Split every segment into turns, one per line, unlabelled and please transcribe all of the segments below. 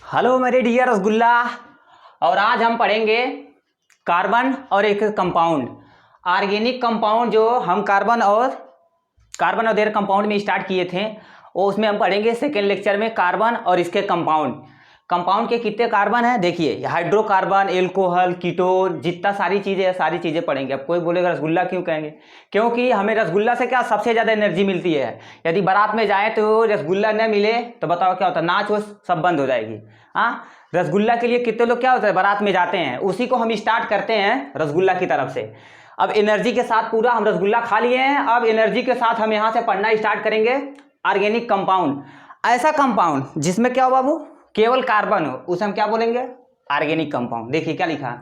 Hello मेरे dear rasgulla. और आज हम पढ़ेंगे कार्बन और एक कंपाउंड, ऑर्गेनिक कंपाउंड जो हम कार्बन और देयर कंपाउंड में स्टार्ट किए थे, वो उसमें हम पढ़ेंगे सेकेंड लेक्चर में कार्बन और इसके कंपाउंड के कितने कार्बन हैं। देखिए हाइड्रोकार्बन, एल्कोहल, कीटोन, जितना सारी चीज़ें पढ़ेंगे। अब कोई बोलेगा रसगुल्ला क्यों कहेंगे, क्योंकि हमें रसगुल्ला से क्या सबसे ज़्यादा एनर्जी मिलती है। यदि बारात में जाए तो रसगुल्ला न मिले तो बताओ क्या होता है, नाच वो सब बंद हो जाएगी। हाँ, रसगुल्ला के लिए कितने लोग क्या होता है बारात में जाते हैं, उसी को हम स्टार्ट करते हैं रसगुल्ला की तरफ से। अब एनर्जी के साथ पूरा हम रसगुल्ला खा लिए हैं, अब एनर्जी के साथ हम यहाँ से पढ़ना स्टार्ट करेंगे ऑर्गेनिक कंपाउंड। ऐसा कंपाउंड जिसमें क्या हो बाबू, केवल कार्बन हो, उसे हम क्या बोलेंगे, ऑर्गेनिक कंपाउंड। देखिए क्या लिखा है,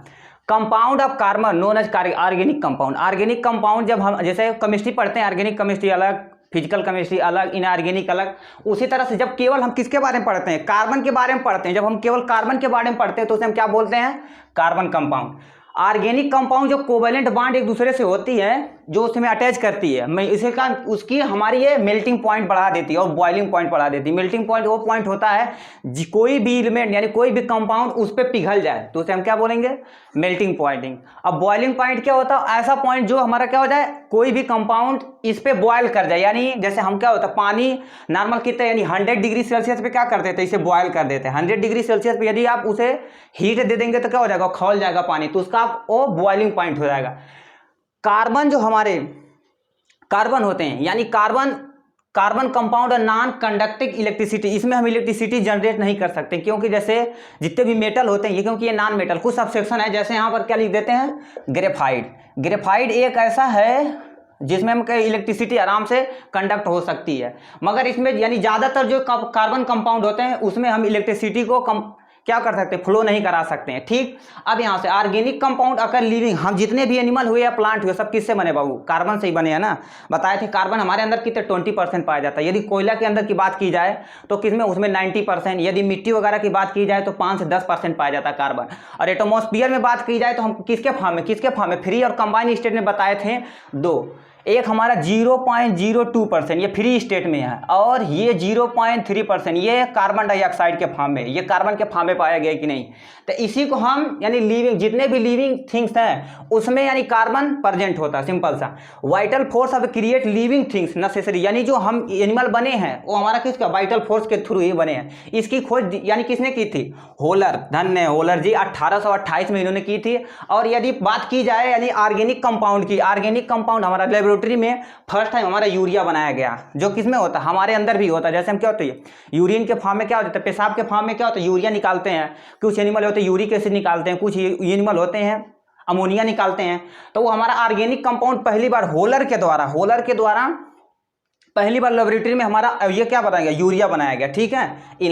compound of carbon known as organic compound. Organic compound जब हम जैसे केमिस्ट्री पढ़ते हैं, ऑर्गेनिक केमिस्ट्री अलग, फिजिकल केमिस्ट्री अलग, इनऑर्गेनिक अलग, उसी तरह से जब केवल हम किसके बारे में पढ़ते हैं, कार्बन के बारे में पढ़ते हैं, जब हम केवल कार्बन के बारे में पढ़ते हैं तो उसे हम क्या बोलते हैं, कार्बन कंपाउंड। ऑर्गेनिक कंपाउंड जो कोवेलेंट बॉन्ड एक दूसरे से होती है, जो उसमें अटैच करती है, मैं इसे का उसकी हमारी ये मेल्टिंग पॉइंट बढ़ा देती है और बॉइलिंग पॉइंट बढ़ा देती है। मेल्टिंग पॉइंट वो पॉइंट होता है कोई भी एलिमेंट यानी कोई भी कंपाउंड उस पर पिघल जाए तो उसे हम क्या बोलेंगे, मेल्टिंग पॉइंटिंग। अब बॉइलिंग पॉइंट क्या होता है, ऐसा पॉइंट जो हमारा क्या हो जाए, कोई भी कंपाउंड इस पे बॉयल कर जाए। यानी जैसे हम क्या होता है, पानी नॉर्मल कितने यानी 100 डिग्री सेल्सियस पे क्या कर देते हैं, इसे बॉयल कर देते हैं। 100 डिग्री सेल्सियस पे यदि आप उसे हीट दे देंगे तो क्या हो जाएगा, खौल जाएगा पानी, तो उसका वो बॉइलिंग पॉइंट हो जाएगा। कार्बन जो हमारे कार्बन होते हैं यानी कार्बन कंपाउंड और नॉन कंडक्टिंग इलेक्ट्रिसिटी, इसमें हम इलेक्ट्रिसिटी जनरेट नहीं कर सकते, क्योंकि जैसे जितने भी मेटल होते हैं ये, क्योंकि ये नॉन मेटल, कुछ सबसेक्शन है। जैसे यहाँ पर क्या लिख देते हैं, ग्रेफाइट एक ऐसा है जिसमें हम इलेक्ट्रिसिटी आराम से कंडक्ट हो सकती है, मगर इसमें यानी ज़्यादातर जो कार्बन कंपाउंड होते हैं उसमें हम इलेक्ट्रिसिटी को क्या कर सकते हैं, फ्लो नहीं करा सकते हैं। ठीक, अब यहाँ से ऑर्गेनिक कंपाउंड अगर लिविंग, हम जितने भी एनिमल हुए या प्लांट हुए सब किससे बने बाबू, कार्बन से ही बने हैं ना। बताए थे कार्बन हमारे अंदर कितने 20% पाया जाता है। यदि कोयला के अंदर की बात की जाए तो किसमें, उसमें 90%। यदि मिट्टी वगैरह की बात की जाए तो 5 से 10% पाया जाता है कार्बन। और एटमॉस्फेयर में बात की जाए तो हम किसके फॉर्म में फ्री और कंबाइन स्टेट में बताए थे दो, एक हमारा 0.02% ये फ्री स्टेट में है, और ये 0.3% ये कार्बन डाइऑक्साइड के फॉर्म में, ये कार्बन के फॉर्म में पाया गया कि नहीं। तो इसी को हम यानी लिविंग, जितने भी लिविंग थिंग्स हैं उसमें यानी कार्बन प्रेजेंट होता है। सिंपल सा, vital force of create living things necessary, यानी जो हम एनिमल बने हैं वो हमारा किसका, वाइटल फोर्स के थ्रू ही बने हैं। इसकी खोज यानी किसने की थी, होलर, धन्य होलर जी, 1828 में इन्होंने की थी। और यदि बात की जाए यानी ऑर्गेनिक कंपाउंड की, ऑर्गेनिक कंपाउंड हमारा लेबोरेटरी में फर्स्ट टाइम हमारा यूरिया बनाया गया, जो किसमें होता है, हमारे अंदर भी होता है। जैसे हम क्या होता है, यूरिन के फॉर्म में क्या होता है, पेशाब के फॉर्म में क्या होता है, यूरिया निकालते हैं। कुछ एनिमल होते हैं यूरिक एसिड निकालते हैं, कुछ एनिमल होते हैं अमोनिया निकालते हैं। तो वो हमारा ऑर्गेनिक कंपाउंड पहली बार होलर के द्वारा पहली बार लेबोरेटरी में हमारा ये क्या बनाया गया, यूरिया बनाया गया। ठीक है, इन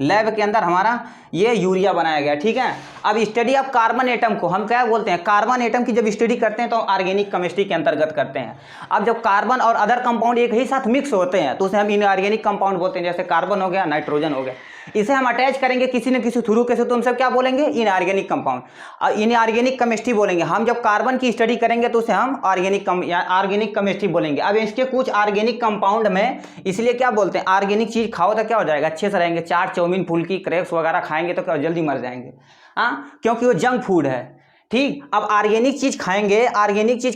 लैब के अंदर हमारा ये यूरिया बनाया गया। ठीक है, अब स्टडी ऑफ कार्बन एटम को हम क्या बोलते हैं, कार्बन एटम की जब स्टडी करते हैं तो ऑर्गेनिक केमिस्ट्री के अंतर्गत करते हैं। अब जब कार्बन और अदर कंपाउंड एक ही साथ मिक्स होते हैं तो उसे हम इनऑर्गेनिक कंपाउंड बोलते हैं। जैसे कार्बन हो गया, नाइट्रोजन हो गया, इसे हम अटैच करेंगे किसी न किसी थ्रू के से तो हम सब क्या बोलेंगे, इनऑर्गेनिक कंपाउंड। और इनऑर्गेनिक केमिस्ट्री बोलेंगे हम, जब कार्बन की स्टडी करेंगे तो उसे हम ऑर्गेनिक केमिस्ट्री बोलेंगे। अब इसके कुछ ऑर्गेनिक कंपाउंड में इसलिए क्या बोलते हैं, ऑर्गेनिक चीज खाओ तो क्या हो जाएगा, अच्छे से रहेंगे। चाट चाउमीन फुल्की क्रैक्स वगैरह खाएंगे तो क्या जल्दी मर जाएंगे, हाँ, क्योंकि वो जंक फूड है। ठीक, अब ऑर्गेनिक चीज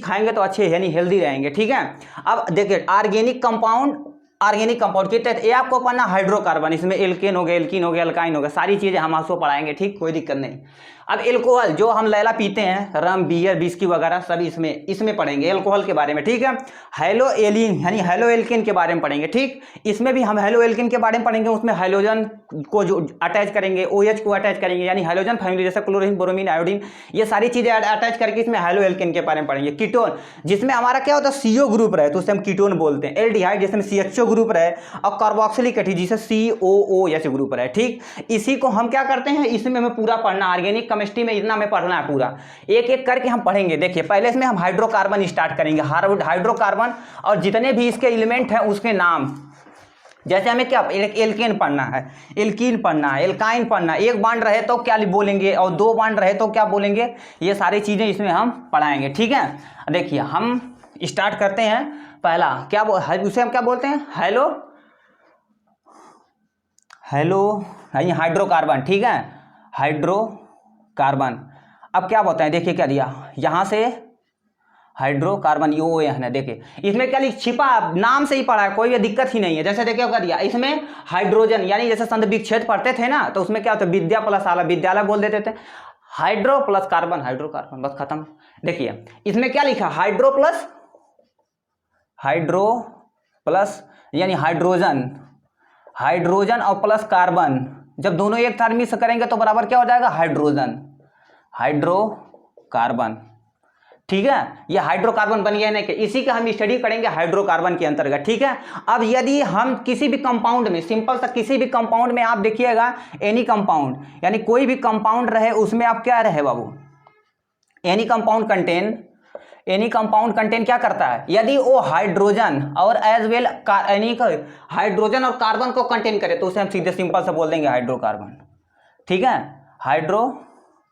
खाएंगे तो अच्छे यानी हेल्दी रहेंगे। ठीक है, अब देखिए ऑर्गेनिक कंपाउंड के तहत ये आपको पढ़ना हाइड्रोकार्बन, इसमें एल्केन हो गया, अल्काइन हो गया, सारी चीजें हम आपको पढ़ाएंगे। ठीक, कोई दिक्कत नहीं। अब एल्कोहल जो हम लैला पीते हैं, रम बियर विस्की वगैरह सब इसमें पढ़ेंगे एल्कोहल के बारे में। ठीक है, हेलो एलिन यानी हेलो एल्केन के बारे में पढ़ेंगे। ठीक, इसमें भी हम हेलो एल्केन के बारे में पढ़ेंगे, उसमें हाइड्रोजन को जो अटैच करेंगे, OH को अटैच करेंगे, यानी हाइड्रोजन फैमिली जैसे क्लोरीन, ब्रोमीन, आयोडीन, ये सारी चीजें अटैच करके इसमें हेलो एल्केन के बारे में पढ़ेंगे। कीटोन जिसमें हमारा क्या होता है, CO ग्रुप रहे तो उसे हम कीटोन बोलते हैं। एल्डिहाइड जिसमें CHO ग्रुप रहे, और कार्बोक्सिलिक एसिड जिसे COOH ग्रुप रहे। ठीक, इसी को हम क्या करते हैं, इसमें हमें पूरा पढ़ना, ऑर्गेनिक केमिस्ट्री में इतना हमें पढ़ना है पूरा, एक एक करके हम पढ़ेंगे। देखिए पहले इसमें हम हाइड्रोकार्बन स्टार्ट करेंगे, हाइड्रोकार्बन और जितने भी इसके एलिमेंट हैं उसके नाम। जैसे हमें क्या एल्केन पढ़ना है, एल्कीन पढ़ना है, एल्काइन पढ़ना है, एक बांड रहे तो क्या बोलेंगे और दो बांड रहे तो क्या बोलेंगे, ये सारी चीजें इसमें हम पढ़ाएंगे। ठीक है, देखिए हम स्टार्ट करते हैं। पहला क्या उसे हम क्या बोलते हैं, हेलो है हाइड्रोकार्बन, ठीक है, हाइड्रोकार्बन। अब क्या बताएं, देखिए क्या दिया यहाँ से हाइड्रोकार्बन ON है। देखिए इसमें क्या छिपा, नाम से ही पढ़ा है, कोई भी दिक्कत ही नहीं है। जैसे देखिए क्या दिया इसमें हाइड्रोजन, यानी जैसे संत विच्छेद पढ़ते थे ना, तो उसमें क्या होता है विद्या प्लस आला, विद्यालय बोल देते थे, हाइड्रो प्लस कार्बन, हाइड्रोकार्बन, बस खत्म। देखिए इसमें क्या लिखा, हाइड्रो प्लस यानी हाइड्रोजन, हाइड्रोजन और प्लस कार्बन, जब दोनों एक साथ मिक्स करेंगे तो बराबर क्या हो जाएगा, हाइड्रोजन, हाइड्रोकार्बन, ठीक है। ये हाइड्रोकार्बन बन गया ना, कि इसी का हम स्टडी करेंगे हाइड्रोकार्बन के अंतर्गत, ठीक है। अब यदि हम किसी भी कंपाउंड में, सिंपल सा किसी भी कंपाउंड में आप देखिएगा, एनी कंपाउंड, यानी कोई भी कंपाउंड रहे उसमें आप क्या रहे बाबू, एनी कंपाउंड कंटेन क्या करता है, यदि वो हाइड्रोजन और एज वेल एनी हाइड्रोजन और कार्बन को कंटेन करे तो उसे हम सीधे सिंपल से बोल देंगे हाइड्रोकार्बन, ठीक है,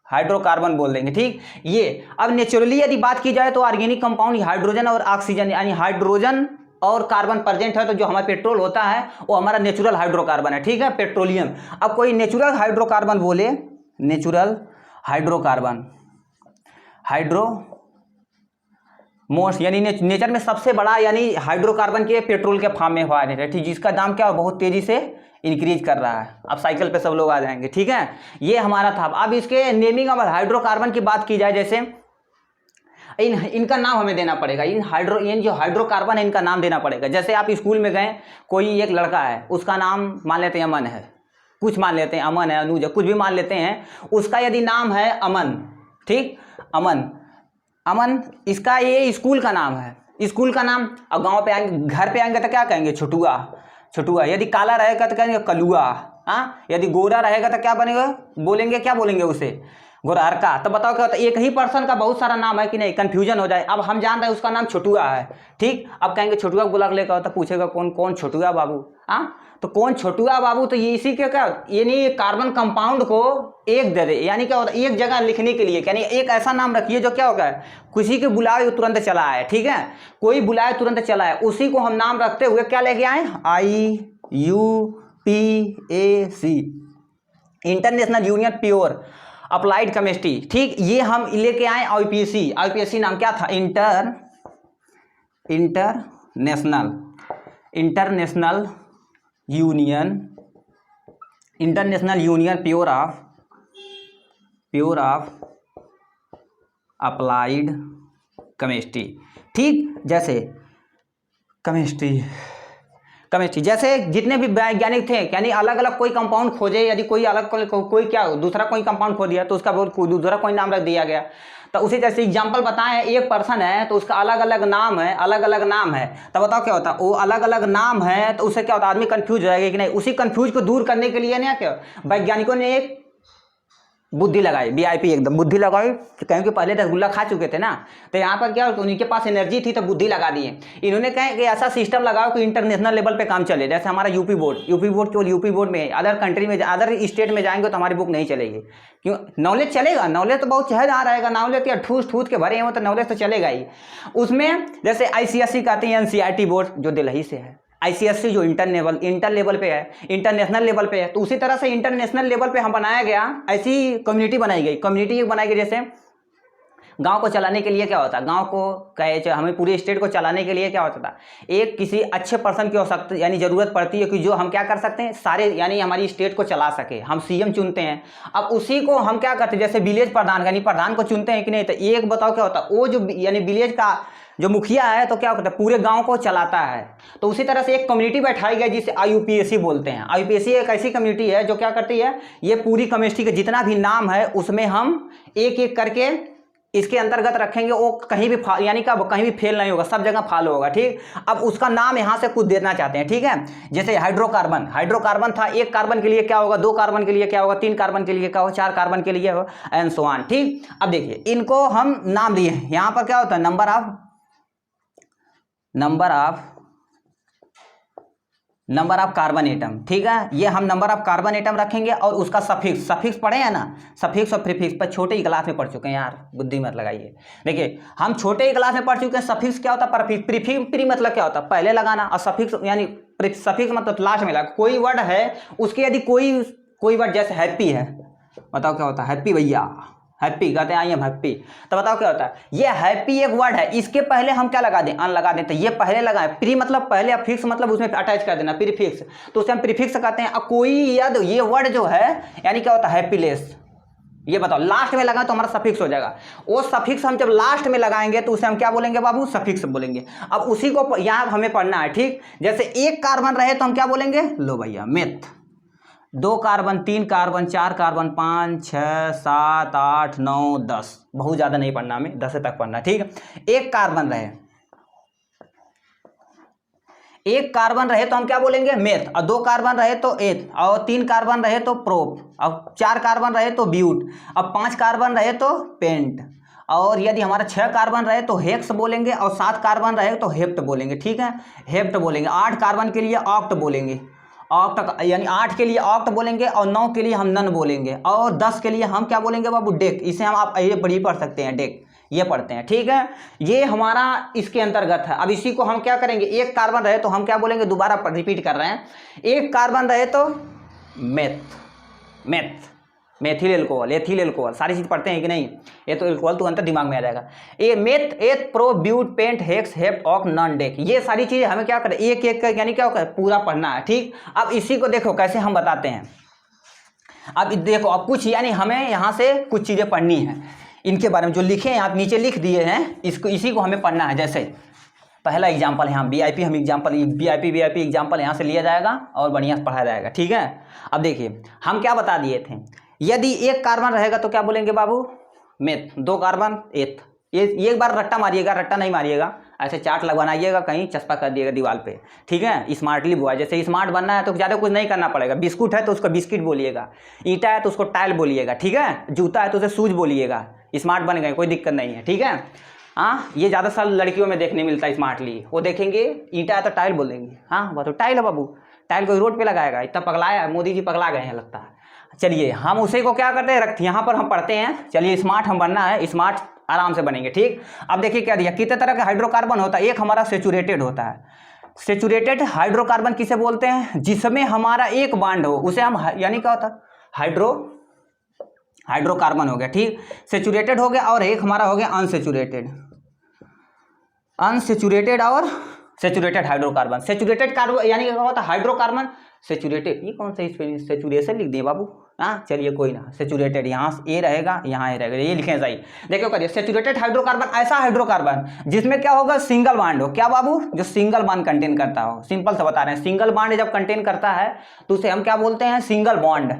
हाइड्रोकार्बन बोल देंगे, ठीक। ये अब नेचुरली यदि बात की जाए तो ऑर्गेनिक कंपाउंड हाइड्रोजन और ऑक्सीजन, यानी हाइड्रोजन और कार्बन प्रेजेंट है तो जो हमारा पेट्रोल होता है वो हमारा नेचुरल हाइड्रोकार्बन है, ठीक है, पेट्रोलियम। अब कोई नेचुरल हाइड्रोकार्बन बोले, नेचुरल हाइड्रोकार्बन, मोस्ट यानी नेचर में सबसे बड़ा, यानी हाइड्रोकार्बन के पेट्रोल के फॉर्म में हुआ है, ठीक, जिसका दाम क्या बहुत तेजी से इंक्रीज कर रहा है। अब साइकिल पे सब लोग आ जाएंगे, ठीक है, ये हमारा था। अब इसके नेमिंग ऑफ हाइड्रोकार्बन की बात की जाए, जैसे इनका नाम हमें देना पड़ेगा, इन जो हाइड्रोकार्बन है इनका नाम देना पड़ेगा। जैसे आप स्कूल में गए, कोई एक लड़का है, उसका नाम मान लेते हैं अमन है, कुछ मान लेते हैं अमन है, अनुज है, कुछ भी मान लेते हैं, उसका यदि नाम है अमन, ठीक, अमन, इसका ये स्कूल का नाम है, स्कूल का नाम। अब गांव पे आएंगे, घर पे आएंगे तो क्या कहेंगे, छोटुआ। यदि काला रहेगा तो कहेंगे कलुआ, हाँ, यदि गोरा रहेगा तो क्या बनेगा, क्या बोलेंगे उसे, गोरारका। तो बताओ क्या होता है, एक ही पर्सन का बहुत सारा नाम है कि नहीं, कंफ्यूजन हो जाए। अब हम जान रहे हैं उसका नाम छोटुआ है, ठीक, अब कहेंगे छोटुआ बुला के लेकर, तो पूछेगा कौन छोटुआ बाबू, हाँ, तो कौन छोटुआ बाबू, तो ये इसी के क्या, यानी कार्बन कंपाउंड को एक दे दे, यानी क्या होता है एक जगह लिखने के लिए, यानी एक ऐसा नाम रखिए जो क्या होगा, किसी के बुलाए तुरंत चला है, ठीक है, कोई बुलाए तुरंत चला है, उसी को हम नाम रखते हुए क्या लेके आए, IUPAC, international union pure applied chemistry, ठीक, ये हम लेके आए IUPAC नाम क्या था, international union pure of applied chemistry, ठीक। जैसे केमिस्ट्री जैसे जितने भी वैज्ञानिक थे, यानी अलग अलग कोई कंपाउंड खोजे, यदि कोई अलग कोई क्या दूसरा कोई कंपाउंड खो दिया तो उसका दूसरा कोई नाम रख दिया गया। तो उसी जैसे एग्जांपल बताएं, एक पर्सन है तो उसका अलग अलग नाम है, तो बताओ क्या होता है, वो अलग अलग नाम है तो उससे क्या होता है, आदमी कंफ्यूज हो जाएगा कि नहीं। उसी कंफ्यूज को दूर करने के लिए ना क्या वैज्ञानिकों ने एक बुद्धि लगाई, VIP एकदम बुद्धि लगाई, क्योंकि पहले रसगुल्ला खा चुके थे ना, तो यहाँ पर क्या उनके पास एनर्जी थी तो बुद्धि लगा दिए। इन्होंने कहा कि ऐसा सिस्टम लगाओ कि इंटरनेशनल लेवल पे काम चले। जैसे हमारा यूपी बोर्ड केवल यूपी बोर्ड में, अदर कंट्री में, अदर स्टेट में जाएंगे तो हमारी बुक नहीं चलेगी। क्यों, नॉलेज चलेगा, नॉलेज तो बहुत चहल आ रहेगा, नॉलेज क्या ठूस के भरे हैं, तो नॉलेज तो चलेगा ही। उसमें जैसे ICSE कहते हैं, NCERT बोर्ड जो दिल्ली से है, ICSE जो इंटरनेशनल लेवल पे है, तो उसी तरह से इंटरनेशनल लेवल पे हम बनाया गया, ऐसी कम्युनिटी बनाई गई। जैसे गांव को चलाने के लिए क्या होता है, गांव को कहे हमें पूरे स्टेट को चलाने के लिए क्या होता था, एक किसी अच्छे पर्सन की आवश्यकता यानी ज़रूरत पड़ती है कि जो हम क्या कर सकते हैं, सारे यानी हमारी स्टेट को चला सके। हम CM चुनते हैं, अब उसी को हम क्या करते हैं, जैसे विलेज प्रधान यानी प्रधान को चुनते हैं कि नहीं, तो एक बताओ क्या होता है, वो जो यानी विलेज का जो मुखिया है तो क्या करता है, पूरे गांव को चलाता है। तो उसी तरह से एक कम्युनिटी बैठाई गई जिसे IUPAC बोलते हैं। IUPAC एक ऐसी कम्युनिटी है जो क्या करती है, ये पूरी केमिस्ट्री के जितना भी नाम है उसमें हम एक एक करके इसके अंतर्गत रखेंगे, वो कहीं भी यानी क्या कहीं भी फेल नहीं होगा, सब जगह फॉलो होगा, ठीक। अब उसका नाम यहाँ से कुछ देना चाहते हैं, ठीक है। जैसे हाइड्रोकार्बन था, एक कार्बन के लिए क्या होगा, 2 कार्बन के लिए क्या होगा, 3 कार्बन के लिए क्या होगा, 4 कार्बन के लिए होगा, एंड सो ऑन, ठीक। अब देखिए इनको हम नाम दिए हैं, यहाँ पर क्या होता है, नंबर ऑफ कार्बन एटम, ठीक है। ये हम नंबर ऑफ कार्बन एटम रखेंगे और उसका सफिक्स पढ़े हैं ना, सफिक्स और प्रीफिक्स पर छोटे ही क्लास में पढ़ चुके हैं यार, बुद्धि मत लगाइए। देखिए हम छोटे ही क्लास में पढ़ चुके हैं, सफिक्स क्या होता है, प्री मतलब क्या होता है, पहले लगाना, और सफिक्स यानी सफिक्स मतलब लास्ट में लगा। कोई वर्ड है उसके यदि कोई वर्ड जैसे हैप्पी है, बताओ क्या होता है? हैप्पी भैया, हैप्पी कहते हैं, आई एम हैप्पी। तो बताओ क्या होता है? ये हैप्पी एक वर्ड है, इसके पहले हम क्या लगा दें? अन लगा दें। तो ये पहले लगाए, प्री मतलब पहले, अब फिक्स मतलब उसमें अटैच कर देना, प्रीफिक्स, तो उसे हम प्रीफिक्स कहते हैं। अब कोई यद, ये वर्ड जो है यानी क्या होता है? हैप्पीलेस। ये बताओ, लास्ट में लगाएं तो हमारा सफिक्स हो जाएगा। वो सफिक्स हम जब लास्ट में लगाएंगे तो उसे हम क्या बोलेंगे बाबू? सफिक्स बोलेंगे। अब उसी को यहाँ हमें पढ़ना है, ठीक। जैसे एक कार्बन रहे तो हम क्या बोलेंगे? लो भैया मेथ। 2 कार्बन, 3 कार्बन, 4 कार्बन, 5, 6, 7, 8, 9, 10, बहुत ज़्यादा नहीं पढ़ना हमें, 10 तक पढ़ना, ठीक। एक कार्बन रहे, एक कार्बन रहे तो हम क्या बोलेंगे? मेथ। और 2 कार्बन रहे तो एथ, और 3 कार्बन रहे तो प्रोप, अब 4 कार्बन रहे तो ब्यूट, अब 5 कार्बन रहे तो पेंट, और यदि हमारा 6 कार्बन रहे तो हेक्स बोलेंगे, और 7 कार्बन रहे तो हेप्ट बोलेंगे, ठीक है, हेप्ट बोलेंगे। 8 कार्बन के लिए ऑक्ट बोलेंगे, ऑक्ट यानी 8 के लिए ऑक्ट बोलेंगे, और 9 के लिए हम नन बोलेंगे, और 10 के लिए हम क्या बोलेंगे बाबू? डेक। इसे हम आप ये बड़ी पढ़ सकते हैं, डेक, ये पढ़ते हैं, ठीक है। ये हमारा इसके अंतर्गत है। अब इसी को हम क्या करेंगे? एक कार्बन रहे तो हम क्या बोलेंगे? दोबारा रिपीट कर रहे हैं, एक कार्बन रहे तो meth, meth, methyl alcohol, ethyl alcohol, सारी चीज़ पढ़ते हैं कि नहीं? ये तो एल्कोहल तो अंतर दिमाग में आ जाएगा। ए meth, eth, pro, but, pent, hex, hept, oct, non, dec, ये सारी चीज़ें हमें क्या करें? एक एक कर यानी क्या होगा? पूरा पढ़ना है, ठीक। अब इसी को देखो कैसे हम बताते हैं। अब देखो, अब कुछ यानी हमें यहाँ से कुछ चीज़ें पढ़नी है, इनके बारे में जो लिखे हैं आप नीचे लिख दिए हैं, इसको इसी को हमें पढ़ना है। जैसे पहला एग्जाम्पल यहाँ वीआईपी, हम एग्जाम्पल वीआईपी एग्जाम्पल यहाँ से लिया जाएगा और बढ़िया से पढ़ाया जाएगा, ठीक है। अब देखिए हम क्या बता दिए थे, यदि एक कार्बन रहेगा तो क्या बोलेंगे बाबू? मेथ। 2 कार्बन एथ। ये एक बार रट्टा मारिएगा, रट्टा नहीं मारिएगा, ऐसे चार्ट बनाइएगा, कहीं चस्पा कर दिएगा दीवार पे, ठीक है। स्मार्टली बुआ, जैसे स्मार्ट बनना है तो ज़्यादा कुछ नहीं करना पड़ेगा। बिस्कुट है तो उसको बिस्किट बोलिएगा, ईंटा है तो उसको टाइल बोलिएगा, ठीक है। जूता है तो उसे शूज बोलिएगा, स्मार्ट बन गए, कोई दिक्कत नहीं है, ठीक है। हाँ, ये ज़्यादा साल लड़कियों में देखने मिलता है स्मार्टली, वो देखेंगे ईंटा है तो टाइल बोलेंगे, हाँ वो तो टाइल है बाबू, टाइल कोई रोड पे लगाएगा? इतना पगलाया, मोदी जी पगला गए हैं लगता है। चलिए हम उसे को क्या करते हैं? रखते यहाँ पर हम पढ़ते हैं। चलिए स्मार्ट हम बनना है, स्मार्ट आराम से बनेंगे, ठीक। अब देखिए क्या दिया, कितने तरह का हाइड्रोकार्बन होता है? एक हमारा सेचुरेटेड होता है। सेचुरेटेड हाइड्रोकार्बन किसे बोलते हैं? जिसमें हमारा एक बॉन्ड हो, उसे हम यानी क्या होता है? हाइड्रोकार्बन हो गया, ठीक। सेचुरेटेड हो गया, और एक हमारा हो गया अनसेचुरेटेड, अनसेचुरेटेड और सेचुरेटेड हाइड्रोकार्बन। सेचुरेटेड कार्बन यानी क्या होता है? हाइड्रोकार्बन स्पेलिंग, ये कौन सा स्पेलिंग? सेचुरेशन लिख दिए बाबू, हाँ चलिए कोई ना। सेचुरेटेड यहाँ ए रहेगा, यहाँ ए रहेगा, ये लिखें सही। देखो करिए, सेचुरेटेड हाइड्रोकार्बन ऐसा हाइड्रोकार्बन जिसमें क्या होगा? सिंगल बॉन्ड हो। क्या बाबू? जो सिंगल बॉन्ड कंटेन करता हो। सिंपल से बता रहे हैं, सिंगल बॉन्ड जब कंटेन करता है तो उसे हम क्या बोलते हैं? Single bond.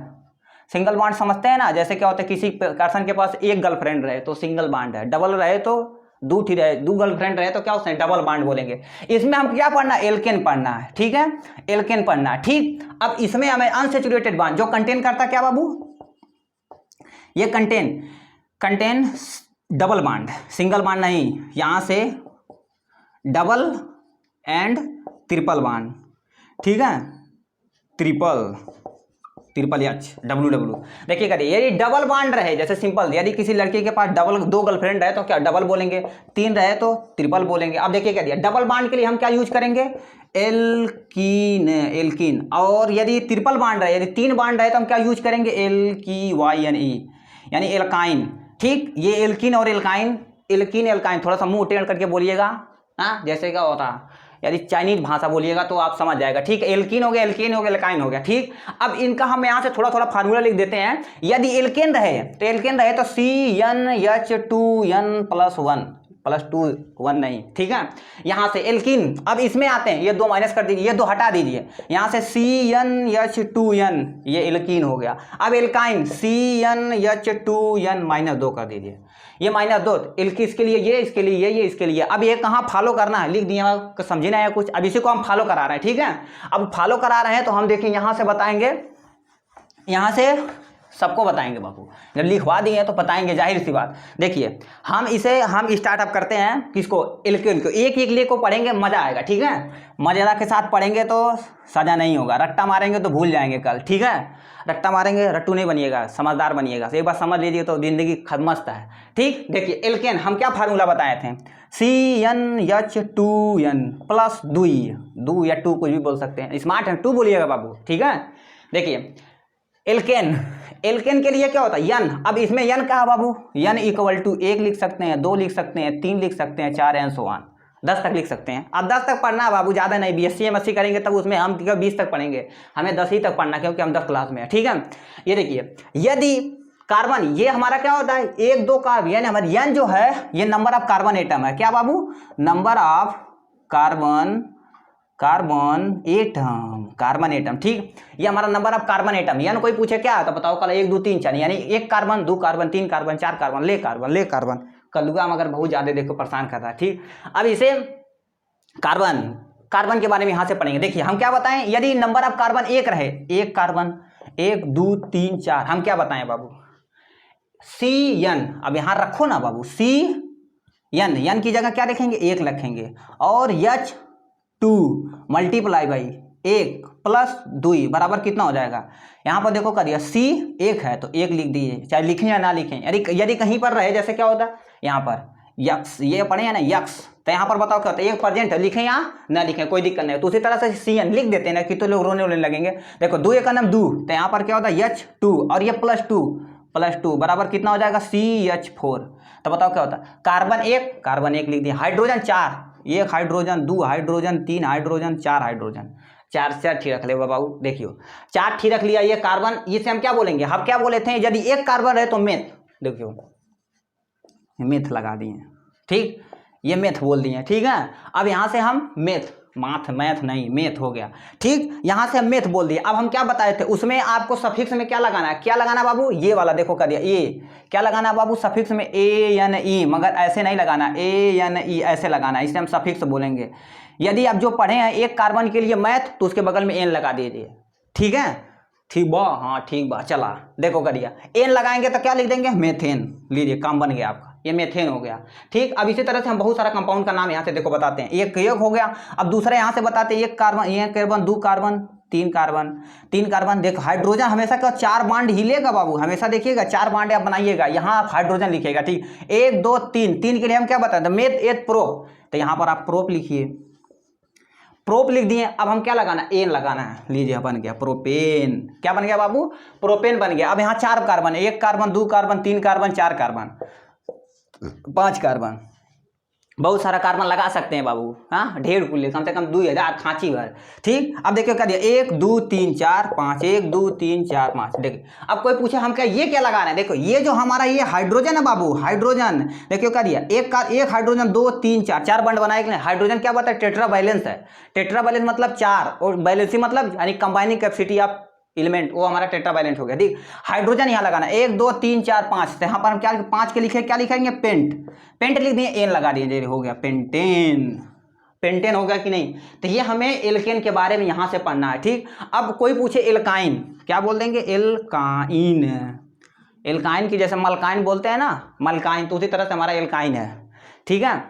सिंगल बॉन्ड समझते हैं ना? जैसे क्या होता है, किसी पर्सन के पास एक गर्लफ्रेंड रहे तो सिंगल बॉन्ड है, डबल रहे तो दो गर्लफ्रेंड रहे तो क्या होता है? डबल बॉन्ड बोलेंगे। इसमें हम क्या पढ़ना है? एल्केन पढ़ना है, ठीक है, एल्केन पढ़ना है, ठीक। अब इसमें हमें अनसेचुरेटेड बॉन्ड जो कंटेन करता है क्या बाबू? ये contain double bond, single bond नहीं, यहां से डबल एंड ट्रिपल बॉन्ड, ठीक है, ट्रिपल एच, WW। देखिए करिए, यदि डबल बॉन्ड रहे, जैसे सिंपल, यदि किसी लड़के के पास 2 गर्लफ्रेंड रहे तो क्या डबल बोलेंगे, 3 रहे तो ट्रिपल बोलेंगे। अब देखिए क्या दिया, डबल बॉन्ड के लिए हम क्या यूज करेंगे? एल्कीन। और यदि ट्रिपल बॉन्ड रहे, यदि 3 बॉन्ड रहे तो हम क्या यूज करेंगे? LKYNE यानी एल्काइन, ठीक। ये एल्कीन और एल्काइन, एल्काइन थोड़ा सा मुंह टेढ़ करके बोलिएगा, हाँ, जैसे क्या होता है, यदि चाइनीज भाषा बोलिएगा तो आप समझ जाएगा, ठीक। एल्कीन हो गया, एल्काइन हो गया, ठीक। अब इनका हम यहाँ से थोड़ा थोड़ा फार्मूला लिख देते हैं। यदि एल्केन रहे तो CnH2n+1 नहीं, ठीक है। यहाँ से एल्कीन, अब इसमें आते हैं, ये 2 माइनस कर दीजिए, ये 2 हटा दीजिए, यहाँ से CnH2n, ये एल्कीन हो गया। अब एल्काइन CnH2n-2 कर दीजिए, ये -2, इसके लिए ये, इसके लिए ये, इसके लिए। अब ये कहाँ फॉलो करना है? लिख दिया, समझे ना या कुछ? अब इसी को हम फॉलो करा रहे हैं, ठीक है। अब फॉलो करा रहे हैं तो हम देखिए यहाँ से बताएंगे, यहाँ से सबको बताएंगे बाबू, जब लिखवा दिए तो बताएंगे, जाहिर सी बात। देखिए हम स्टार्टअप करते हैं, किसको? एल्केन को। एक लिए को पढ़ेंगे, मजा आएगा, ठीक है। मजेदार के साथ पढ़ेंगे तो सजा नहीं होगा, रट्टा मारेंगे तो भूल जाएंगे कल, ठीक है। रट्टा मारेंगे, रट्टू नहीं बनिएगा, समझदार बनिएगा। एक बार समझ लीजिए तो जिंदगी मस्त है, ठीक। देखिए एल्केन हम क्या फार्मूला बताए थे? CnH2n+2 या 2 कुछ भी बोल सकते हैं, स्मार्ट है, 2 बोलिएगा बाबू, ठीक है। देखिए एल्केन, एल्केन के लिए क्या होता है यन। अब इसमें यन कहा बाबू, यन इक्वल टू 1 लिख सकते हैं, 2 लिख सकते हैं, 3 लिख सकते हैं, 4 एंड सो ऑन, 10 तक लिख सकते हैं। अब 10 तक पढ़ना है बाबू, ज़्यादा नहीं। BSc MSc करेंगे तब उसमें हम 20 तक पढ़ेंगे, हमें 10 ही तक पढ़ना क्योंकि हम 10 क्लास में है, ठीक है। ये देखिए, यदि कार्बन, ये हमारा क्या होता है 1 2 कार्बन, यानी हमारे यन जो है ये नंबर ऑफ कार्बन एटम है। क्या बाबू, number of carbon atom, carbon atom, ठीक। ये हमारा नंबर ऑफ कार्बन एटम। यानी कोई पूछे क्या है तो बताओ कल 1 2 3 4, यानी 1 कार्बन 2 कार्बन 3 कार्बन 4 कार्बन, ले कार्बन कलुआ मगर बहुत ज्यादा देखो परेशान कर रहा है, ठीक। अब इसे कार्बन के बारे में यहां से पढ़ेंगे। देखिए हम क्या बताएं, यदि नंबर ऑफ कार्बन 1 रहे, 1 कार्बन 1 2 3 4, हम क्या बताएं बाबू CN। अब यहां रखो ना बाबू CN की जगह क्या लिखेंगे 1 लिखेंगे, और H2 मल्टीप्लाई बाई 1 प्लस 2 बराबर कितना हो जाएगा। यहाँ पर देखो कर दिया C 1 है तो 1 लिख दीजिए, चाहे लिखें या ना लिखें। यदि कहीं पर रहे, जैसे क्या होता है यहाँ पर यक्स, ये पढ़े हैं ना यक्स, तो यहाँ पर बताओ क्या होता है 1 प्रेजेंट है, लिखें या ना लिखें कोई दिक्कत नहीं है। तो उसी तरह से CN लिख देते हैं ना कि तो लोग रोने लगेंगे। देखो 2 1 का नाम 2, तो यहाँ पर क्या होता है H2 और ये प्लस टू बराबर कितना हो जाएगा CH4। तो बताओ क्या होता है कार्बन 1 लिख दिया, hydrogen 4, 1 hydrogen 2 hydrogen 3 hydrogen 4 hydrogen, 4 से ठीक रख ले बाबू। देखियो 4 ठीक रख लिया, ये कार्बन, इसे हम क्या बोलेंगे, हम क्या बोले थे यदि 1 कार्बन रहे तो मेथ, देखियो मेथ लगा दिए, ठीक, ये मेथ बोल दिए, ठीक है। अब यहां से हम मैथ हो गया, ठीक। यहां से हम मेथ बोल दिए। अब हम क्या बताए थे उसमें आपको सफिक्स में क्या लगाना है, क्या लगाना बाबू, ये वाला देखो कर दिया, ए क्या लगाना बाबू सफिक्स में ANE, मगर ऐसे नहीं लगाना, ANE ऐसे लगाना, इसे हम सफिक्स बोलेंगे। यदि आप जो पढ़े हैं 1 कार्बन के लिए मैथ तो उसके बगल में N लगा दीजिए, ठीक है, ठीक बा, हाँ ठीक बा, चला देखो कर दिया, N लगाएंगे तो क्या लिख देंगे मेथेन, लीजिए काम बन गया आपका, ये मेथेन हो गया, ठीक। अब इसी तरह से हम बहुत सारा कंपाउंड का नाम यहाँ से देखो बताते हैं, एक हो गया। अब दूसरा यहाँ से बताते हैं 1 कार्बन 2 कार्बन 3 कार्बन। देखो हाइड्रोजन हमेशा क्या 4 बांड ही लेगा बाबू, हमेशा देखिएगा 4 बांड आप बनाइएगा, यहाँ आप हाइड्रोजन लिखिएगा, ठीक। 1 2 3 के लिए हम क्या बताते हैं मेथ 1 प्रोप, तो यहाँ पर आप प्रोप लिखिए, प्रोप लिख दिए। अब हम क्या लगाना, एन लगाना है, लीजिए बन गया प्रोपेन। क्या बन गया बाबू, प्रोपेन बन गया। अब यहाँ 4 carbon, 1 carbon 2 carbon 3 carbon 4 carbon 5 carbon, बहुत सारा कार्बन लगा सकते हैं बाबू, हाँ ढेर कुल कम से कम 2000 खांची भर, ठीक। अब देखिए क्या दिया 1 2 3 4 5, 1 2 3 4 5। देखिए अब कोई पूछे हम क्या ये क्या लगाना है, देखो ये जो हमारा ये हाइड्रोजन है बाबू, हाइड्रोजन देखियो क्या दिया, एक हाइड्रोजन 2 3 4 बंड बनाए कि नहीं। हाइड्रोजन क्या बताया टेट्रा वैलेंस है, टेट्रा वैलेंस मतलब 4 और वैलेंसी मतलब यानी कंबाइनिंग कैपेसिटी ऑफ एलिमेंट, वो हमारा टेट्रावैलेंट हो गया, ठीक। हाइड्रोजन यहाँ लगाना 1 2 3 4 5, तो यहाँ पर हम क्या 5 के लिखे, क्या लिखेंगे पेंट लिख दिए, एन लगा दिए, हो गया पेंटेन हो गया कि नहीं। तो ये हमें एल्केन के बारे में यहाँ से पढ़ना है, ठीक। अब कोई पूछे एल्काइन, क्या बोल देंगे एल्काइन की जैसे मल्काइन बोलते हैं ना, मल्काइन, तो उसी तरह से हमारा एल्काइन है, ठीक है।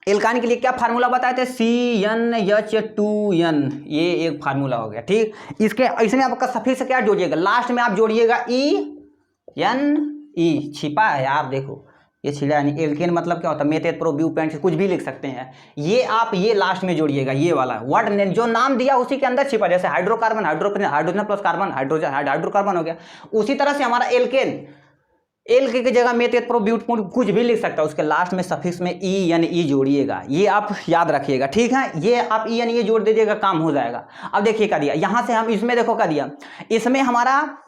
एल्काइन के लिए क्या फार्मूला बताए थे CnH2n, ये एक फार्मूला हो गया, ठीक। इसमें आपका सफिक्स क्या जोड़िएगा, लास्ट में आप जोड़िएगा E छिपा है आप देखो, ये छिड़ा यानी एल्केन मतलब क्या होता है मेथ 1 प्रो ब्यूटेन, कुछ भी लिख सकते हैं। ये आप ये लास्ट में जोड़िएगा, ये वाला वर्ड जो नाम दिया उसी के अंदर छिपा, जैसे hydrocarbon hydrogen plus carbon hydrocarbon हो गया। उसी तरह से हमारा एल्केन की जगह मेथ 1 प्रो ब्यूटेन कुछ भी लिख सकता है, उसके लास्ट में सफिक्स में E जोड़िएगा, ये आप याद रखिएगा, ठीक है। ये आप E जोड़ दीजिएगा, काम हो जाएगा। अब देखिए क्या दिया, यहां से हम इसमें देखो क्या दिया, इसमें हमारा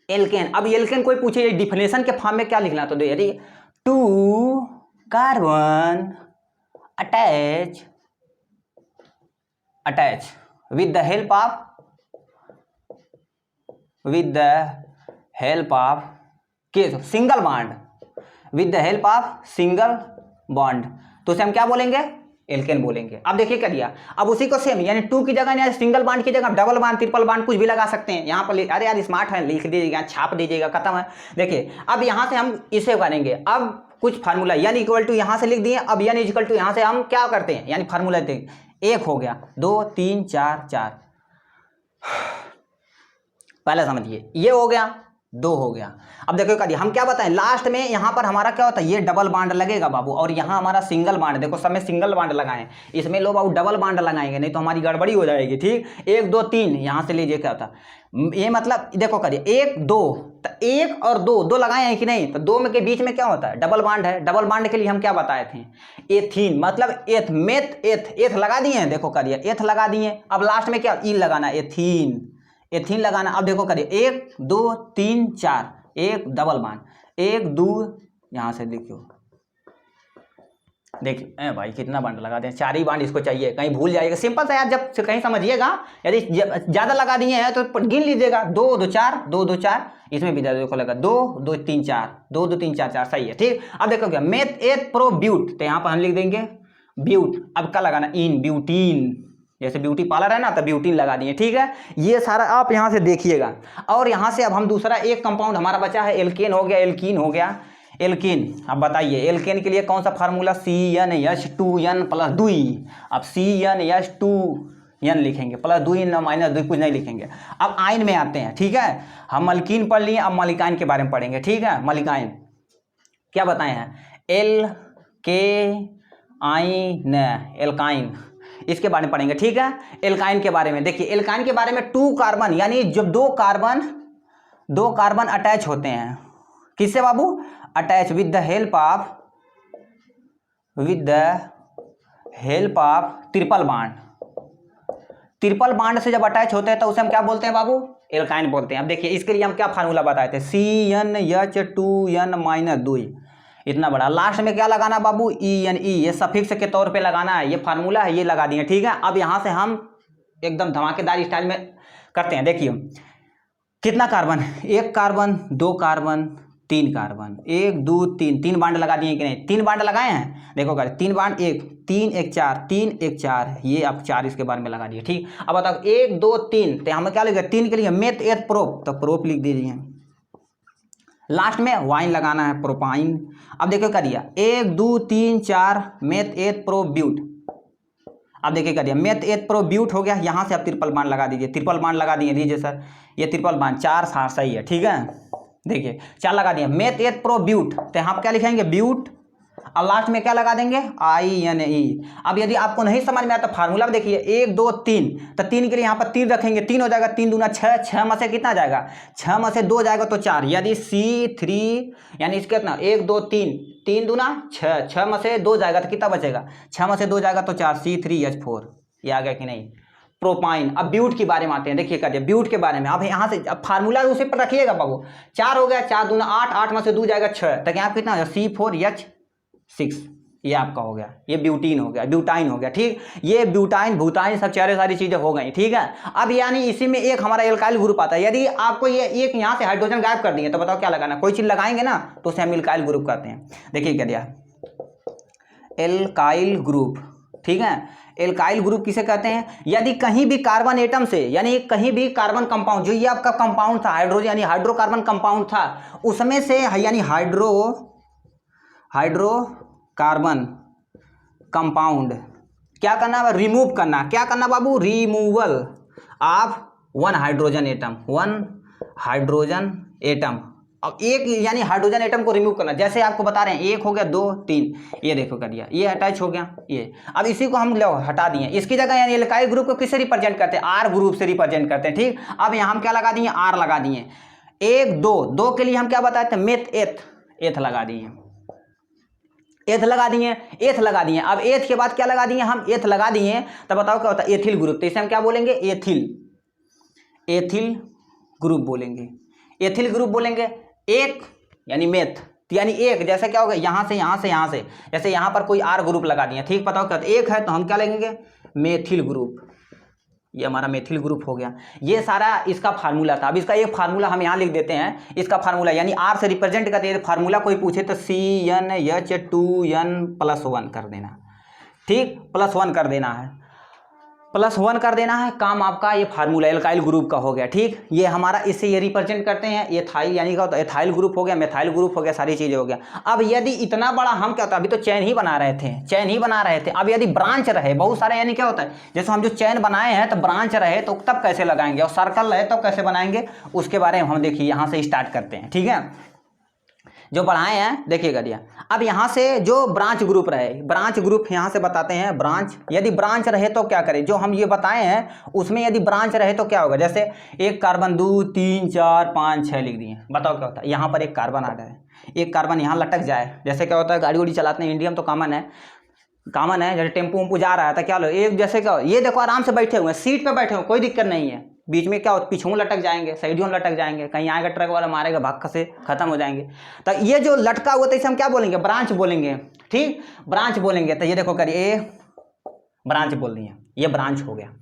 एल्केन। अब एल्केन कोई पूछे डिफिनेशन के फॉर्म में क्या लिखना, तो यदि 2 carbon attach with the help of single bond, with the help of single bond, तो उसे हम क्या बोलेंगे एल्केन बोलेंगे। अब देखिए क्या दिया, अब उसी को सेम यानी 2 की जगह सिंगल बॉन्ड की जगह डबल बॉन्ड ट्रिपल बॉन्ड कुछ भी लगा सकते हैं। यहाँ पर अरे यार स्मार्ट है, लिख दीजिएगा, छाप दीजिएगा, खत्म है। देखिए अब यहाँ से हम इसे करेंगे, अब कुछ फार्मूला यान इक्वल टू यहाँ से लिख दिए, अब यान इक्वल टू यहाँ से हम क्या करते हैं यानी फार्मूला देते हैं, 1 हो गया 2 3 4 4, पहले समझिए ये हो गया, दो हो गया। अब देखो करिए हम क्या बताएं, लास्ट में यहाँ पर हमारा क्या होता है, ये डबल बांड लगेगा बाबू, और यहाँ हमारा सिंगल बांड, देखो सब में सिंगल बांड लगाएं, इसमें लोग बाबू डबल बांड लगाएंगे, नहीं तो हमारी गड़बड़ी हो जाएगी। ठीक, 1 2 3 यहाँ से लीजिए क्या होता, ये मतलब देखो करिए 1 2, तो 1 और 2 दो लगाए हैं कि नहीं, तो दो में के बीच में क्या होता है, डबल बांड है। डबल बांड के लिए हम क्या बताए थे, एथीन, मतलब एथ, मेथ एथ, एथ लगा दिए हैं, देखो करिए एथ लगा दिए। अब लास्ट में क्या, ई लगाना, एथीन, एथीन लगाना। अब देखो करिए 1 2 3 4, एक डबल बांड, 1 2, यहाँ से देखियो, देखिए भाई कितना बांड लगा दें, 4 ही बांड इसको चाहिए, कहीं भूल जाइएगा। सिंपल सा यार, जब कहीं समझिएगा, यदि ज़्यादा लगा दिए हैं तो गिन लीजिएगा, 2 2 4 2 2 4, इसमें भी देखो लगा 2 2 3 4 2 2 3 4 4, सही है। ठीक, अब देखो क्या, मेथ एथ प्रो ब्यूट, तो यहाँ पर हम लिख देंगे ब्यूट। अब क्या लगाना, इन, ब्यूटीन, जैसे ब्यूटी पार्लर है ना, तो ब्यूटीन लगा दिए। ठीक है, ये सारा आप यहाँ से देखिएगा। और यहाँ से अब हम दूसरा एक कंपाउंड हमारा बचा है, एल्केन हो गया, एल्कीन हो गया, एल्केन। अब बताइए एल्केन के लिए कौन सा फार्मूला, CnH2n + 2। अब CnH2n लिखेंगे, +2n -2 कुछ नहीं लिखेंगे। अब आयन में आते हैं। ठीक है, हम मल्कीन पढ़ लिए, अब मलिकाइन के बारे में पढ़ेंगे। ठीक है, मलिकाइन क्या बताए हैं, एल्केआइन, एल्काइन, इसके बारे में पढ़ेंगे। ठीक है, एल्काइन के बारे में देखिए, एल्काइन के बारे में 2 कार्बन, यानी जब दो कार्बन अटैच होते हैं, किससे बाबू, attach with the help of triple bond. Triple bond से जब अटैच होते हैं तो उसे हम क्या बोलते हैं बाबू, एल्काइन बोलते हैं। अब देखिए इसके लिए हम क्या फार्मूला बताए थे, CnH2n -2, इतना बड़ा। लास्ट में क्या लगाना बाबू, EN, ये सफिक्स के तौर पे लगाना है, ये फार्मूला है, ये लगा दिए। ठीक है, अब यहाँ से हम एकदम धमाकेदार स्टाइल में करते हैं। देखिए कितना carbon, 1 carbon 2 carbon 3 carbon, 1 2 3, 3 bond लगा दिए कि नहीं, 3 बांड लगाए हैं, देखो कर 3 बांड, 1 3 1 4 3 1 4, ये अब 4 इसके बारे में लगा दिए। ठीक, अब बताओ 1 2 3, तो हमें क्या लिखेगा, 3 के लिए मेथ एथ प्रोप, तो प्रोप लिख दीजिए। लास्ट में वाइन लगाना है, प्रोपाइन। अब देखो कर दिया 1 2 3 4, मेथ एथ प्रो ब्यूट। अब देखिए कर दिया मेथ एथ प्रो ब्यूट हो गया। यहाँ से आप ट्रिपल बांड लगा दीजिए, ट्रिपल बांड लगा दिए, दीजिए सर, ये ट्रिपल बांड 4, हाँ सही है। ठीक है, देखिए 4 लगा दिए, मेथ एथ प्रो ब्यूट, तो यहाँ क्या लिखेंगे, ब्यूट, और लास्ट में क्या लगा देंगे, INE। अब यदि आपको नहीं समझ में आता तो फार्मूला देखिए, 1 2 3, तो 3 के लिए यहाँ पर 3 रखेंगे, 3 हो जाएगा, 3 दूना 6, 6 में से कितना जाएगा, 6 में से 2 जाएगा तो 4, यदि C3, यानी इसके कितना, 1 2 3, 3 दूना 6, 6 में से 2 जाएगा तो कितना बचेगा, 6 में से 2 जाएगा तो 4, C3H4, ये आ गया कि नहीं, प्रोपाइन। अब ब्यूट के बारे में आते हैं, देखिए करिए ब्यूट के बारे में। अब यहाँ से अब फार्मूला उसे पर रखिएगा बाबू, 4 हो गया, 4 दूना 8, 8 में से 2 जाएगा 6, तक यहाँ कितना हो जाएगा, C4H6, ये आपका हो गया, ये ब्यूटीन हो गया, ब्यूटाइन हो गया। ठीक, ये ब्यूटाइन भूटाइन सब सारी चीजें हो गई। ठीक है, अब यानी इसी में एक हमारा एल्काइल ग्रुप आता है। यदि आपको ये एक यहाँ से हाइड्रोजन गायब कर दिए तो बताओ क्या लगाना, कोई चीज लगाएंगे ना तो उसे हम एल्काइल ग्रुप कहते हैं। देखिए क्या दिया, एल्काइल ग्रुप। ठीक है, एल्काइल ग्रुप किसे कहते हैं, यदि कहीं भी कार्बन एटम से, यानी कहीं भी कार्बन कंपाउंड, जो ये आपका कंपाउंड था हाइड्रोजन, यानी हाइड्रोकार्बन कंपाउंड था, उसमें से यानी हाइड्रोकार्बन कंपाउंड क्या करना है, रिमूव करना। क्या करना बाबू, रिमूवल ऑफ 1 हाइड्रोजन एटम। अब एक यानी हाइड्रोजन एटम को रिमूव करना, जैसे आपको बता रहे हैं, 1 हो गया 2 3, ये देखो कर दिया, ये अटैच हो गया ये। अब इसी को हम लो हटा दिए, इसकी जगह यानी एल्काइल ग्रुप को किससे रिप्रेजेंट करते हैं, R ग्रुप से रिप्रेजेंट करते हैं। ठीक, अब यहाँ हम क्या लगा दिए, R लगा दिए। 1 2 2 के लिए हम क्या बताए थे, मेथ एथ लगा दिए, एथ लगा दिए, एथ लगा दिए। अब एथ के बाद क्या लगा दिए, हम एथ लगा दिए, तब बताओ क्या होता है, एथिल ग्रुप। तो इसे हम क्या बोलेंगे, एथिल ग्रुप बोलेंगे, एथिल ग्रुप बोलेंगे। एक यानी मेथ, यानी एक, जैसे क्या होगा, यहाँ से जैसे यहाँ पर कोई R ग्रुप लगा दिए। ठीक, बताओ क्या, एक है तो हम क्या लेंगे, मेथिल ग्रुप, ये हमारा मेथिल ग्रुप हो गया। ये सारा इसका फार्मूला था। अब इसका एक फार्मूला हम यहाँ लिख देते हैं, इसका फार्मूला यानी R से रिप्रेजेंट करते हैं, फार्मूला कोई पूछे तो CnH2n +1 कर देना। ठीक, +1 कर देना है। +1 कर देना है, काम आपका ये फार्मूला एल्काइल ग्रुप का हो गया। ठीक, ये हमारा इससे ये रिप्रेजेंट करते हैं एथाइल, यानी क्या होता है एथाइल ग्रुप हो गया, मेथाइल ग्रुप हो गया, सारी चीज़ें हो गया। अब यदि इतना बड़ा हम क्या होता है, अभी तो चैन ही बना रहे थे, अब यदि ब्रांच रहे बहुत सारे, यानी क्या होता है जैसे हम जो चैन बनाए हैं तो ब्रांच रहे तो तब कैसे लगाएंगे, और सर्कल रहे तो कैसे बनाएंगे, उसके बारे में हम देखिए यहाँ से स्टार्ट करते हैं। ठीक है, जो बढ़ाए हैं देखिएगा दिया। अब यहाँ से जो ब्रांच ग्रुप रहे, ब्रांच ग्रुप यहाँ से बताते हैं ब्रांच, यदि ब्रांच रहे तो क्या करें, जो हम ये बताए हैं उसमें यदि ब्रांच रहे तो क्या होगा, जैसे एक कार्बन 2 3 4 5 6 लिख दिए, बताओ क्या होता है, यहाँ पर एक कार्बन आ गया, एक कार्बन यहाँ लटक जाए, जैसे क्या होता है गाड़ी उड़ी चलाते हैं इंडिया में तो कॉमन है, जैसे टेम्पो वेम्पो जा रहा है तो क्या लो एक जैसे क्या, ये देखो आराम से बैठे हुए हैं, सीट पे बैठे हुए, कोई दिक्कत नहीं है, बीच में क्या हो पीछों लटक जाएंगे, साइडों लटक जाएंगे, कहीं आएगा ट्रक वाला मारेगा भक्का से खत्म हो जाएंगे। तो ये जो लटका हुआ तो इसे हम क्या बोलेंगे, ब्रांच बोलेंगे। ठीक, ब्रांच बोलेंगे। तो ये देखो करिए ब्रांच बोल रही है, ये ब्रांच हो गया।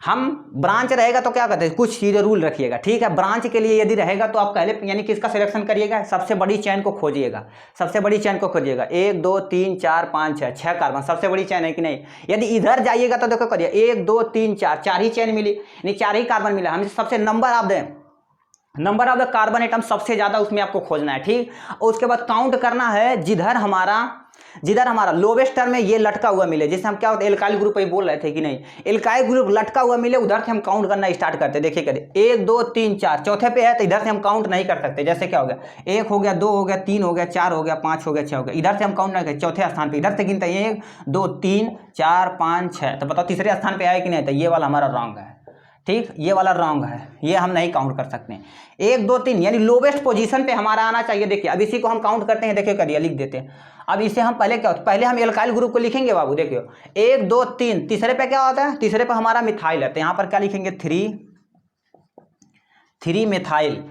हम ब्रांच रहेगा तो क्या करते हैं, कुछ चीज़ें रूल रखिएगा। ठीक है, ब्रांच के लिए यदि रहेगा तो आप पहले यानी किसका सिलेक्शन करिएगा, सबसे बड़ी चैन को खोजिएगा, सबसे बड़ी चैन को खोजिएगा, 1 2 3 4 5 6 कार्बन सबसे बड़ी चैन है कि नहीं। यदि इधर जाइएगा तो देखो करिए 1 2 3 4 4 ही चैन मिली, यानी 4 ही कार्बन मिला, हम सबसे number of the carbon atom सबसे ज़्यादा उसमें आपको खोजना है। ठीक, और उसके बाद काउंट करना है जिधर हमारा लोवेस्ट टर्म में ये लटका हुआ मिले, जैसे हम क्या होता है एल्काइल ग्रुप ही बोल रहे थे कि नहीं, एल्काइल ग्रुप लटका हुआ मिले उधर से हम काउंट करना स्टार्ट करते। देखिए करिए 1 2 3 4 चौथे पे है तो इधर से हम काउंट नहीं कर सकते, जैसे क्या हो गया 1 हो गया 2 हो गया 3 हो गया 4 हो गया 5 हो गया 6 हो गया, इधर से हम काउंट नहीं करते, चौथे स्थान पे इधर से गिनते हैं 1 2 3 4 5 6, तो बताओ तीसरे स्थान पे आए कि नहीं, तो ये वाला हमारा रॉन्ग है। ठीक, ये वाला रॉन्ग है, ये हम नहीं काउंट कर सकते। 1 2 3 यानी लोवेस्ट पोजीशन पे हमारा आना चाहिए। देखिए अब इसी को हम काउंट करते हैं, देखिए करिए लिख देते हैं। अब इसे हम पहले क्या होता है, पहले हम एल्काइल ग्रुप को लिखेंगे बाबू, देखियो 1 2 3, तीसरे पे क्या होता है, तीसरे पे हमारा मिथाइल है, तो यहाँ पर क्या लिखेंगे 3 मिथाइल,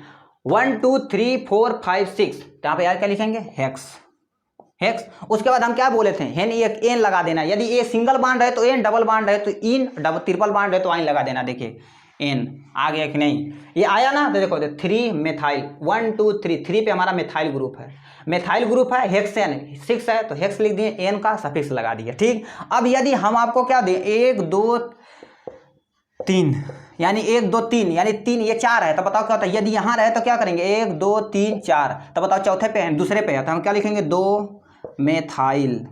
1 2 3 4 5 6, तो यहाँ पे यार क्या लिखेंगे हेक्स। उसके बाद हम क्या बोले थे, एक एन लगा देना, यदि ए सिंगल बांड है तो एन, डबल बांड है तो इन, डबल ट्रिपल बांड है तो आइन लगा देना। देखिए एन आ गया कि नहीं, ये आया ना, तो देखो 3 मिथाइल 1 2 3, 3 पे हमारा मिथाइल ग्रुप है, हेक्सेन 6 है तो हेक्स लिख दिए, एन का सफिक्स लगा दिए। ठीक, अब यदि हम आपको क्या दें 1 2 3 यानी 1 2 3 यानी 3 ये 4 है, तो बताओ क्या होता है, यदि यहाँ रहे तो क्या करेंगे 1 2 3 4, तो बताओ चौथे पे है, दूसरे पे है, तो हम क्या लिखेंगे 2 मेथाइल,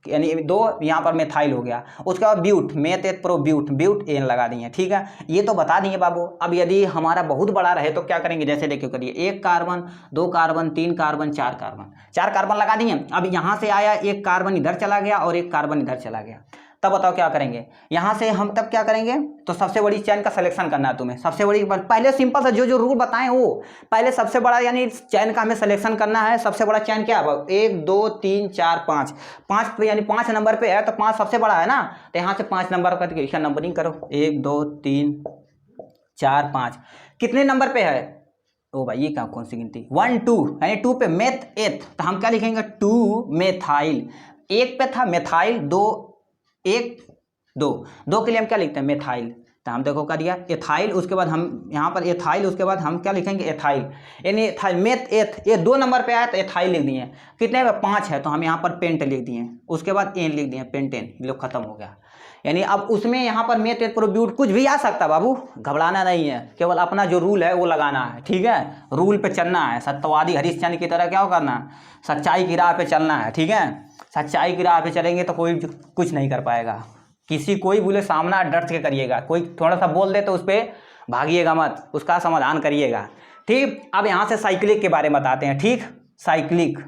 यानी 2 यहाँ पर मेथाइल हो गया। उसके बाद but, meth eth pro but ane लगा दिए। ठीक है, ये तो बता दिए बाबू। अब यदि हमारा बहुत बड़ा रहे तो क्या करेंगे, जैसे देखिए करिए 1 कार्बन 2 कार्बन 3 कार्बन 4 कार्बन लगा दिए। अब यहाँ से आया 1 कार्बन इधर चला गया और 1 कार्बन इधर चला गया, तब बताओ क्या करेंगे, यहाँ से हम तब क्या करेंगे, तो सबसे बड़ी चैन का सिलेक्शन करना है तुम्हें, सबसे बड़ी पहले सिंपल सा जो रूल बताएं वो पहले सबसे बड़ा यानी चैन का हमें सिलेक्शन करना है। सबसे बड़ा चैन क्या है, 1 2 3 4 5 पे यानी 5 नंबर पे है तो 5 सबसे बड़ा है ना, तो यहाँ से 5 नंबर करके इसका नंबरिंग करो 1 2 3 4 5, कितने नंबर पे है, ओ भाई ये क्या कौन सी गिनती 1 2 यानी 2 पे मेथ एथ, तो हम क्या लिखेंगे 2 मेथाइल, 1 पे था मेथाइल 2 1 2 के लिए हम क्या लिखते हैं मेथाइल, तो हम देखो कर दिया एथाइल, उसके बाद हम यहाँ पर एथाइल, उसके बाद हम क्या लिखेंगे एथाइल, यानी एथाइल मेथ एथ, ये 2 नंबर पे आया तो एथाइल लिख दिए, कितने में 5 है तो हम यहाँ पर पेंट लिख दिए, उसके बाद एन लिख दिए, पेंटेन, ये लोग खत्म हो गया। यानी अब उसमें यहाँ पर मेथ एथ प्रो ब्यूट कुछ भी आ सकता बाबू, घबराना नहीं है, केवल अपना जो रूल है वो लगाना है। ठीक है, रूल पे चलना है, सत्यवादी हरिश्चंद्र की तरह क्या करना, सच्चाई की राह पे चलना है। ठीक है, सच्चाई की राह पे चलेंगे तो कोई कुछ नहीं कर पाएगा, किसी कोई बोले सामना डट के करिएगा, कोई थोड़ा सा बोल दे तो उस पर भागिएगा मत, उसका समाधान करिएगा। ठीक, अब यहाँ से साइक्लिक के बारे में बताते हैं। ठीक, साइक्लिक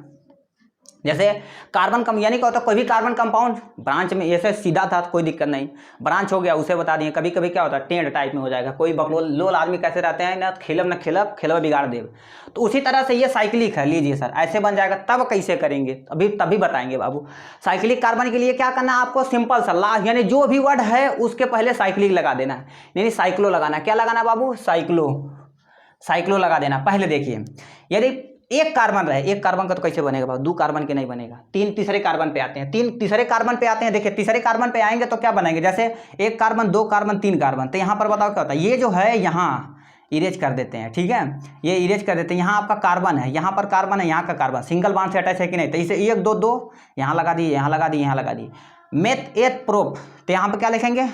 जैसे कार्बन कम यानी क्या होता है, कोई भी कार्बन कंपाउंड ब्रांच में ऐसे सीधा था तो कोई दिक्कत नहीं, ब्रांच हो गया उसे बता दिए। कभी कभी क्या होता है टेंट टाइप में हो जाएगा, कोई बकलोल लोल आदमी कैसे रहते हैं ना खेलब बिगाड़ देव, तो उसी तरह से ये साइक्लिक है। लीजिए सर ऐसे बन जाएगा, तब कैसे करेंगे तभी बताएंगे बाबू। साइक्लिक कार्बन के लिए क्या करना है आपको, सिंपल सा लास्ट यानी जो भी वर्ड है उसके पहले साइक्लिक लगा देना है, यानी साइक्लो लगाना। क्या लगाना बाबू, साइक्लो लगा देना। पहले देखिए यदि 1 कार्बन रहे, 1 कार्बन का तो कैसे बनेगा बाबू, 2 कार्बन के नहीं बनेगा, 3 तीसरे कार्बन पे आते हैं, 3 तीसरे कार्बन पे आते हैं। देखिए तीसरे कार्बन पे आएंगे तो क्या बनाएंगे, जैसे 1 कार्बन 2 कार्बन 3 कार्बन, तो यहाँ पर बताओ क्या होता है, ये जो है यहाँ इरेज कर देते हैं। ठीक है, ये इरेज कर देते हैं, यहाँ आपका कार्बन है, यहाँ पर कार्बन है, यहाँ का कार्बन सिंगल बॉन्ड से अटैच है कि नहीं, तो इसे 1 2 2 यहाँ लगा दिए, यहाँ लगा दिए, यहाँ लगा दिए। मेथ एथ प्रोप, तो यहाँ पर क्या लिखेंगे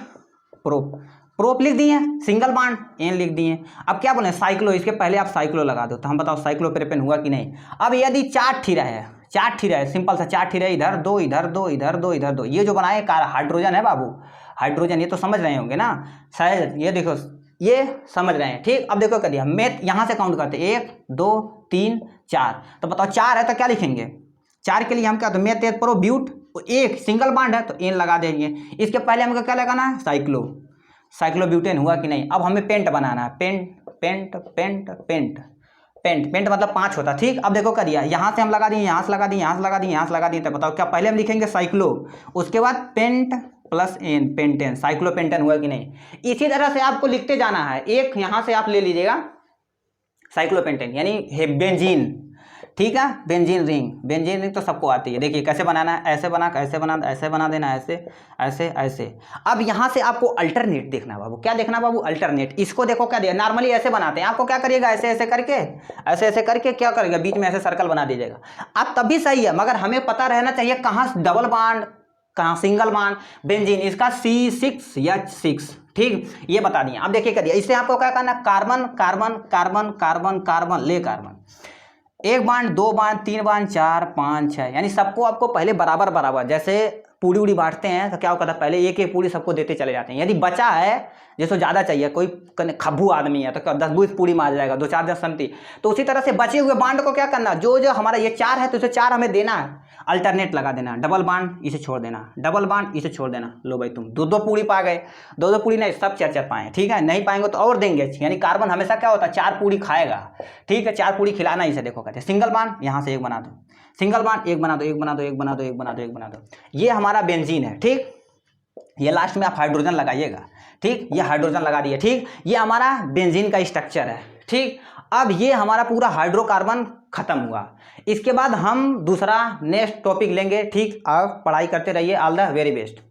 प्रोप लिख दिए, सिंगल बॉन्ड एन लिख दिए। अब क्या बोले साइक्लो, इसके पहले आप साइक्लो लगा दो, तो हम बताओ साइक्लोपेंटेन हुआ कि नहीं। अब यदि 4 ठिरा है, 4 ठिरा है, सिंपल सा 4 ठिरा, इधर 2 इधर 2 इधर 2 इधर 2, ये जो बनाए हाइड्रोजन है बाबू, हाइड्रोजन, ये तो समझ रहे होंगे ना शायद, ये देखो ये समझ रहे हैं, ठीक। अब देखो कर दिया, मैं यहाँ से काउंट करते 1 2 3 4, तो बताओ 4 है तो क्या लिखेंगे, 4 के लिए हम क्या, तो मैं तेज प्रो ब्यूट, एक सिंगल बॉन्ड है तो एन लगा देंगे। इसके पहले हमको क्या लगाना है, साइक्लोब्यूटेन हुआ कि नहीं। अब हमें पेंट बनाना है, पेंट मतलब 5 होता, ठीक। अब देखो करिए, यहाँ से हम लगा दिए, यहाँ से लगा दिए, यहाँ से लगा दिए, यहाँ से लगा दिए, तो बताओ क्या, पहले हम लिखेंगे साइक्लो, उसके बाद pent plus ane, pentane, cyclopentane हुआ कि नहीं। इसी तरह से आपको लिखते जाना है। एक यहाँ से आप ले लीजिएगा साइक्लोपेंटेन यानी बेंजीन, ठीक है, बेंजीन रिंग तो सबको आती है। देखिए कैसे बनाना है, ऐसे बना ऐसे बना देना, ऐसे। अब यहाँ से आपको अल्टरनेट देखना बाबू, क्या देखना बाबू, अल्टरनेट। इसको देखो क्या दिया, नॉर्मली ऐसे बनाते हैं, आपको क्या करिएगा, ऐसे करके क्या करेगा, बीच में ऐसे सर्कल बना दीजिएगा। अब तभी सही है, मगर हमें पता रहना चाहिए कहाँ डबल बॉन्ड कहाँ सिंगल बॉन्ड। बेंजीन इसका C6H6, ठीक, ये बता दिए। अब देखिए क्या दिया, इससे आपको क्या करना, carbon carbon carbon carbon carbon ले कार्बन, 1 बॉन्ड 2 बॉन्ड 3 बॉन्ड 4 5 6, यानी सबको आपको पहले बराबर, जैसे पूड़ी उड़ी बांटते हैं तो क्या होता है, पहले एक पूड़ी सबको देते चले जाते हैं। यदि बचा है, जैसे ज़्यादा चाहिए, कोई खब्बू आदमी है तो 10-20 पूड़ी मार जाएगा, 2-4 10 संती, तो उसी तरह से बचे हुए बांड को क्या करना, जो हमारा ये 4 है तो इसे 4 हमें देना है, अल्टरनेट लगा देना, डबल बॉन्ड इसे छोड़ देना, डबल बॉन्ड इसे छोड़ देना। लो भाई तुम 2-2 पूड़ी पा गए, 2-2 पूड़ी नहीं, सब 4-4 पाए, ठीक है। नहीं पाएंगे तो और देंगे, यानी कार्बन हमेशा क्या होता है, 4 पूड़ी खाएगा, ठीक है, 4 पूड़ी खिलाना इसे। देखो कहते हैं सिंगल बॉन्ड, यहाँ से एक बना दो, सिंगल बॉन्ड एक बना दो, ये हमारा बेंजीन है, ठीक। ये लास्ट में आप हाइड्रोजन लगाइएगा, ठीक, ये हाइड्रोजन लगा दिए, ठीक। ये हमारा बेंजीन का स्ट्रक्चर है, ठीक। अब ये हमारा पूरा हाइड्रोकार्बन खत्म हुआ। इसके बाद हम दूसरा नेक्स्ट टॉपिक लेंगे, ठीक। आप पढ़ाई करते रहिए, ऑल द वेरी बेस्ट।